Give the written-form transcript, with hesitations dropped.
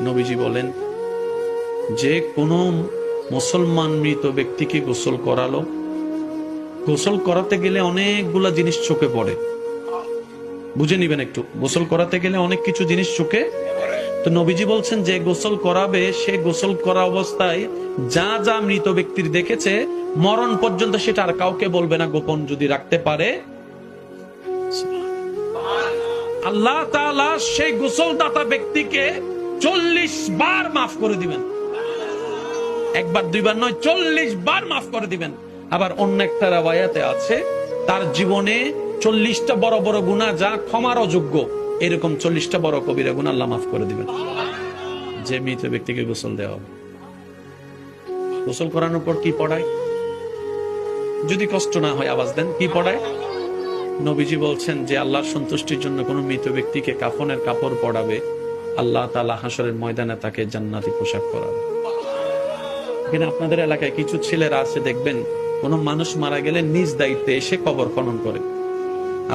নবীজি বলেন, যে কোনো মুসলমান মৃত ব্যক্তিকে গোসল করালো, গোসল করাতে গেলে অনেকগুলা জিনিস চোখে পড়ে, বুঝে নিবেন একটু। গোসল করাতে গেলে অনেক কিছু জিনিস চোখে, তো নবীজি বলছেন যে গোসল করাবে সে গোসল করা অবস্থায় যা যা মৃত ব্যক্তির দেখেছে মরণ পর্যন্ত সেটা আর কাউকে বলবে না, গোপন যদি রাখতে পারে আল্লাহ তাআলা সেই গোসলদাতা ব্যক্তিকে 40 বার মাফ করে দিবেন। একবার দুইবার নয়, 40 বার মাফ করে দিবেন। আবার অন্য একটা রাওয়ায়াতে আছে তার জীবনে 40টা বড় বড় গুনাহ যা ক্ষমার অযোগ্য, এরকম 40টা বড় কবিরা গুনাহ আল্লাহ মাফ করে দিবেন। যে মৃত ব্যক্তিকে গোসল দেওয়া হবে, গোসল করানোর পর কি পড়ায়? যদি কষ্ট না হয় আওয়াজ দেন, কি পড়ায়? নবীজি বলছেন যে আল্লাহর সন্তুষ্টির জন্য কোন মৃত ব্যক্তিকে কাফনের কাপড় পরাবে, আল্লাহ তাআলা হাসরের ময়দানে তাকে জান্নাতি পোশাক পরাবে। এখানে আপনাদের এলাকায় কিছু ছেলেরা আছে, দেখবেন কোন মানুষ মারা গেলে নিজ দায়িত্বে এসে কবর খনন করে।